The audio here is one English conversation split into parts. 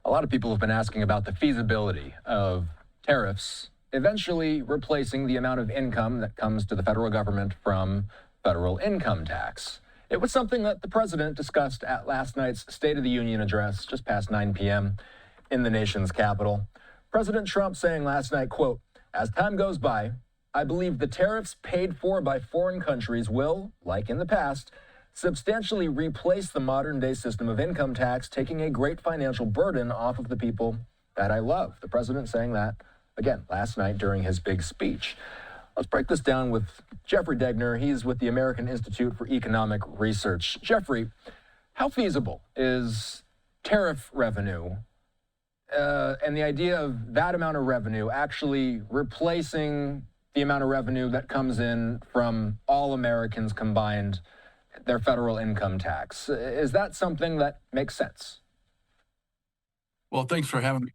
A lot of people have been asking about the feasibility of tariffs eventually replacing the amount of income that comes to the federal government from federal income tax. It was something that the president discussed at last night's State of the Union address just past 9 p.m. in the nation's capital. President Trump saying last night, quote, "As time goes by, I believe the tariffs paid for by foreign countries will, like in the past, substantially replace the modern-day system of income tax, taking a great financial burden off of the people that I love." The president saying that, again, last night during his big speech. Let's break this down with Jeffery Degner. He's with the American Institute for Economic Research. Jeffrey, how feasible is tariff revenue and the idea of that amount of revenue actually replacing the amount of revenue that comes in from all Americans combined, their federal income tax? Is that something that makes sense? Well, thanks for having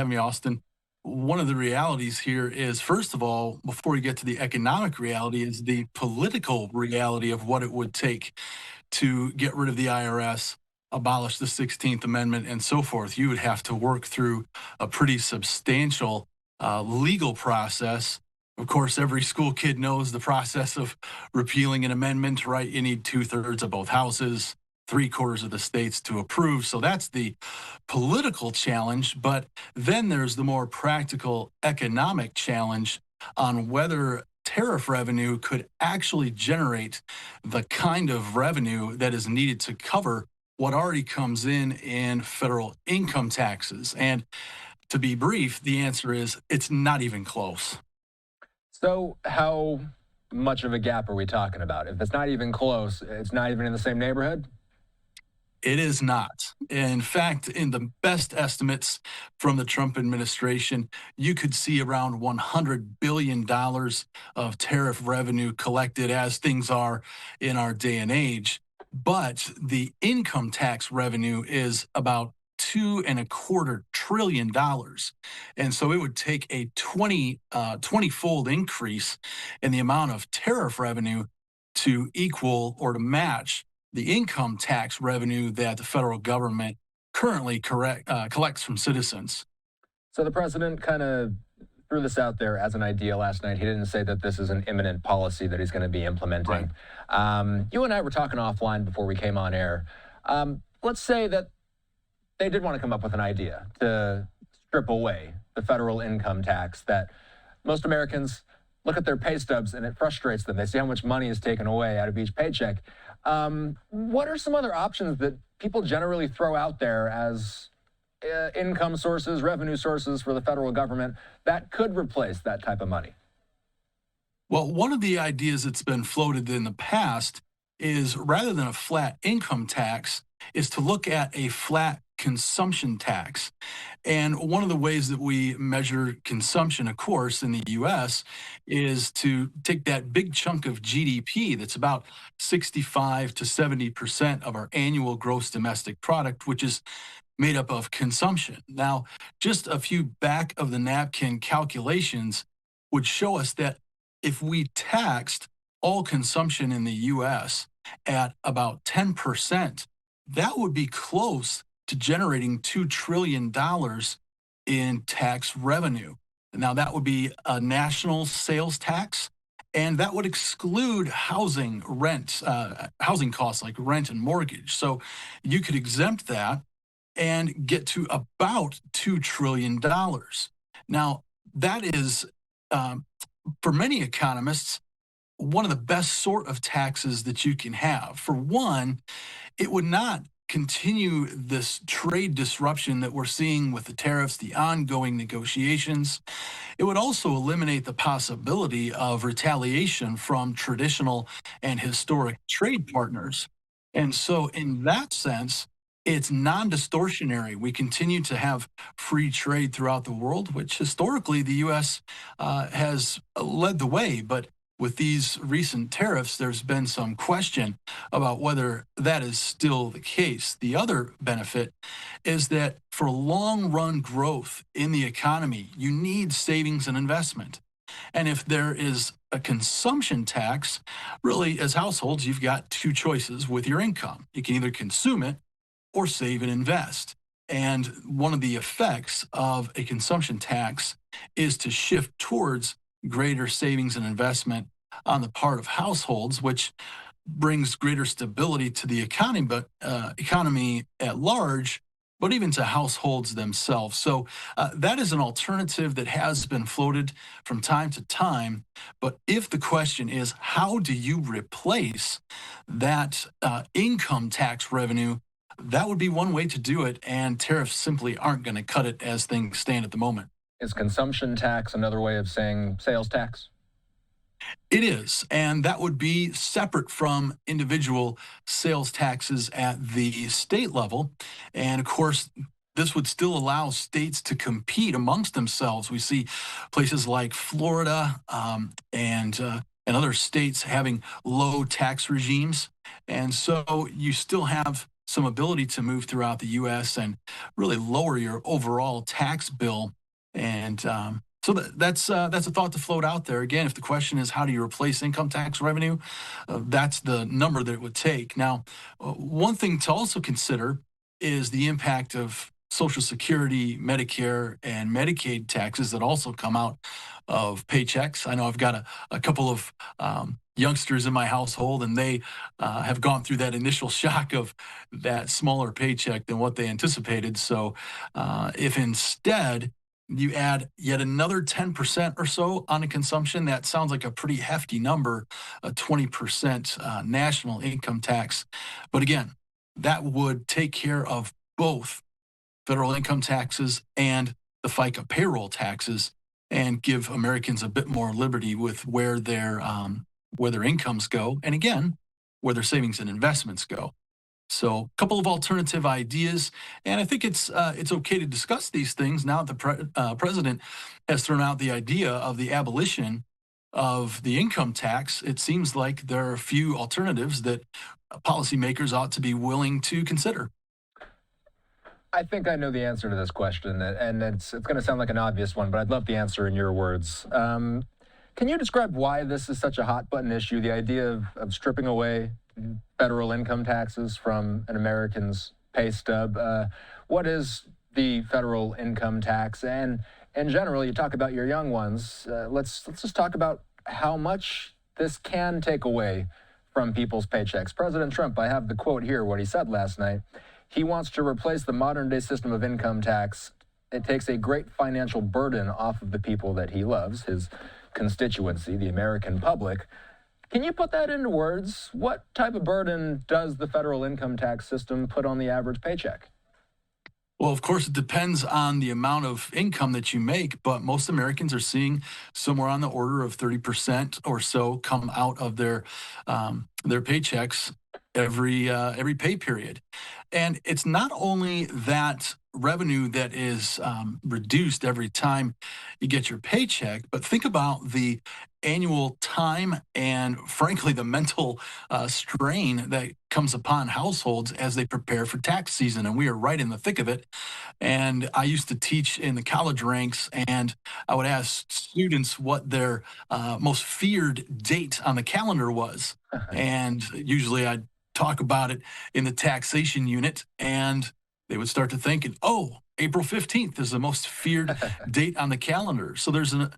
me, Austin. One of the realities here is, first of all, before we get to the economic reality, is the political reality of what it would take to get rid of the IRS, abolish the 16th Amendment, and so forth. You would have to work through a pretty substantial legal process. Of course, every school kid knows the process of repealing an amendment, right? You need 2/3 of both houses, 3/4 of the states to approve. So that's the political challenge. But then there's the more practical economic challenge on whether tariff revenue could actually generate the kind of revenue that is needed to cover what already comes in federal income taxes. And to be brief, the answer is it's not even close. So how much of a gap are we talking about? If it's not even close, it's not even in the same neighborhood? It is not. In fact, in the best estimates from the Trump administration, you could see around $100 billion of tariff revenue collected as things are in our day and age. But the income tax revenue is about $2.25 trillion. And so it would take a 20-fold increase in the amount of tariff revenue to equal or to match the income tax revenue that the federal government currently collects from citizens. So the president kind of threw this out there as an idea last night. He didn't say that this is an imminent policy that he's going to be implementing. Right. You and I were talking offline before we came on air. Let's say that they did want to come up with an idea to strip away the federal income tax, that most Americans look at their pay stubs and it frustrates them. They see how much money is taken away out of each paycheck. What are some other options that people generally throw out there as income sources, revenue sources for the federal government that could replace that type of money? Well, one of the ideas that's been floated in the past is, rather than a flat income tax, is to look at a flat consumption tax. And one of the ways that we measure consumption, of course, in the US is to take that big chunk of GDP that's about 65 to 70% of our annual gross domestic product, which is made up of consumption. Now, just a few back of the napkin calculations would show us that if we taxed all consumption in the US at about 10%, that would be close to generating $2 trillion in tax revenue. Now, that would be a national sales tax, and that would exclude housing housing costs like rent and mortgage. So you could exempt that and get to about $2 trillion. Now, that is, for many economists, one of the best sort of taxes that you can have. For one, it would not continue this trade disruption that we're seeing with the tariffs, the ongoing negotiations. It would also eliminate the possibility of retaliation from traditional and historic trade partners. And so in that sense, it's non-distortionary. We continue to have free trade throughout the world, which historically the U.S. Has led the way. But with these recent tariffs, there's been some question about whether that is still the case. The other benefit is that for long-run growth in the economy, you need savings and investment. And if there is a consumption tax, really, as households, you've got two choices with your income. You can either consume it or save and invest. And one of the effects of a consumption tax is to shift towards greater savings and investment on the part of households, which brings greater stability to the economy, but economy at large, but even to households themselves. So that is an alternative that has been floated from time to time. But if the question is, how do you replace that income tax revenue? That would be one way to do it, and tariffs simply aren't going to cut it as things stand at the moment. Is consumption tax another way of saying sales tax? It is, and that would be separate from individual sales taxes at the state level. And of course, this would still allow states to compete amongst themselves. We see places like Florida and other states having low tax regimes, and so you still have some ability to move throughout the U.S. and really lower your overall tax bill. And so that's a thought to float out there. Again, if the question is how do you replace income tax revenue, that's the number that it would take. Now, one thing to also consider is the impact of Social Security, Medicare, and Medicaid taxes that also come out of paychecks. I know I've got a couple of youngsters in my household, and they have gone through that initial shock of that smaller paycheck than what they anticipated. So if instead you add yet another 10% or so on a consumption, that sounds like a pretty hefty number, a 20% national income tax. But again, that would take care of both federal income taxes and the FICA payroll taxes, and give Americans a bit more liberty with where their incomes go, and again, where their savings and investments go. So, a couple of alternative ideas, and I think it's okay to discuss these things now that the president has thrown out the idea of the abolition of the income tax. It seems like there are a few alternatives that policymakers ought to be willing to consider. I think I know the answer to this question, and it's going to sound like an obvious one, but I'd love the answer in your words. Can you describe why this is such a hot button issue, the idea of stripping away federal income taxes from an American's pay stub? What is the federal income tax? And in general, you talk about your young ones. Let's just talk about how much this can take away from people's paychecks. President Trump, I have the quote here, what he said last night. He wants to replace the modern day system of income tax. It takes a great financial burden off of the people that he loves, his constituency, the American public. Can you put that into words? What type of burden does the federal income tax system put on the average paycheck? Well, of course, it depends on the amount of income that you make, but most Americans are seeing somewhere on the order of 30% or so come out of their paychecks every pay period. And it's not only that revenue that is reduced every time you get your paycheck, but think about the annual time and, frankly, the mental strain that comes upon households as they prepare for tax season. And we are right in the thick of it. And I used to teach in the college ranks, and I would ask students what their most feared date on the calendar was. And usually I'd talk about it in the taxation unit, and they would start to think, oh, April 15th is the most feared date on the calendar. So there's a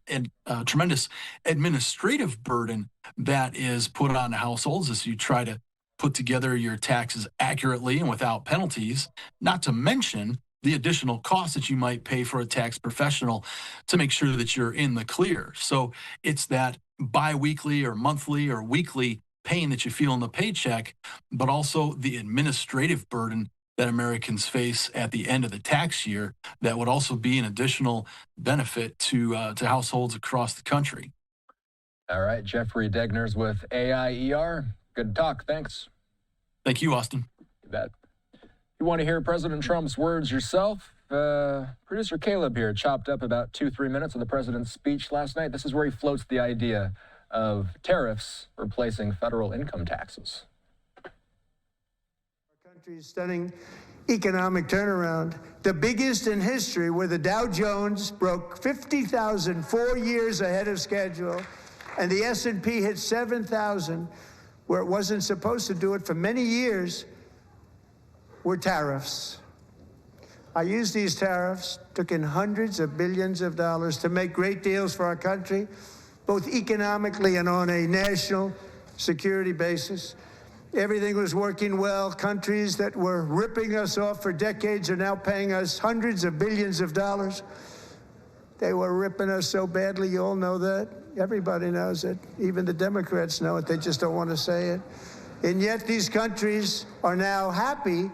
tremendous administrative burden that is put on households as you try to put together your taxes accurately and without penalties, not to mention the additional costs that you might pay for a tax professional to make sure that you're in the clear. So it's that biweekly or monthly or weekly pain that you feel in the paycheck, but also the administrative burden that Americans face at the end of the tax year that would also be an additional benefit to households across the country. All right, Jeffery Degner's with AIER. Good talk. Thanks. Thank you, Austin. You bet. You want to hear President Trump's words yourself? Producer Caleb here chopped up about 2-3 minutes of the president's speech last night. This is where he floats the idea of tariffs replacing federal income taxes. Our country's stunning economic turnaround, the biggest in history, where the Dow Jones broke 50,000 4 years ahead of schedule, and the S&P hit 7,000, where it wasn't supposed to do it for many years, were tariffs. I used these tariffs, took in hundreds of billions of dollars to make great deals for our country, both economically and on a national security basis. Everything was working well. Countries that were ripping us off for decades are now paying us hundreds of billions of dollars. They were ripping us so badly, you all know that. Everybody knows it. Even the Democrats know it. They just don't want to say it. And yet these countries are now happy,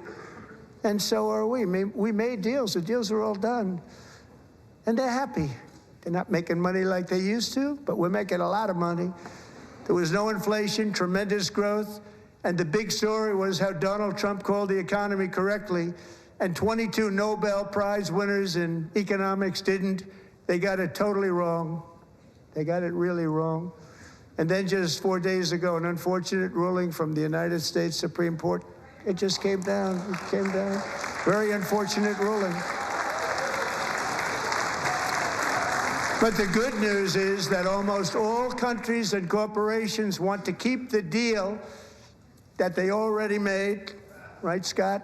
and so are we. We made deals. The deals are all done. And they're happy. They're not making money like they used to, but we're making a lot of money. There was no inflation, tremendous growth, and the big story was how Donald Trump called the economy correctly, and 22 Nobel Prize winners in economics didn't. They got it totally wrong. They got it really wrong. And then just 4 days ago, an unfortunate ruling from the United States Supreme Court. It just came down. It came down. Very unfortunate ruling. But the good news is that almost all countries and corporations want to keep the deal that they already made, right, Scott?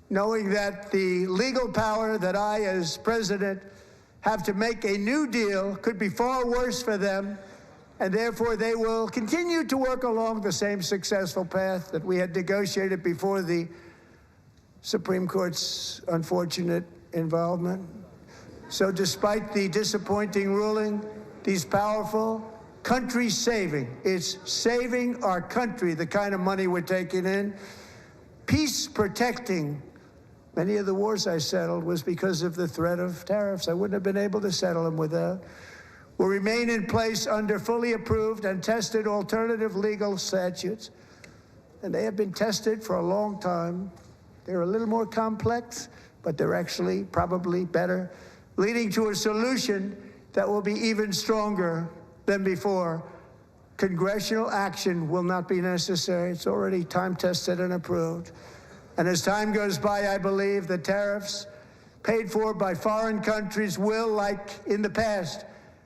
Knowing that the legal power that I, as president, have to make a new deal could be far worse for them, and therefore they will continue to work along the same successful path that we had negotiated before the Supreme Court's unfortunate involvement. So despite the disappointing ruling, these powerful country-saving, it's saving our country, the kind of money we're taking in, peace-protecting. Many of the wars I settled was because of the threat of tariffs. I wouldn't have been able to settle them without. Will remain in place under fully approved and tested alternative legal statutes. And they have been tested for a long time. They're a little more complex, but they're actually probably better, leading to a solution that will be even stronger than before. Congressional action will not be necessary. It's already time-tested and approved. And as time goes by, I believe the tariffs paid for by foreign countries will, like in the past,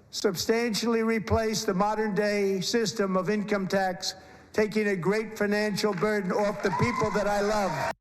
substantially replace the modern-day system of income tax, taking a great financial burden off the people that I love.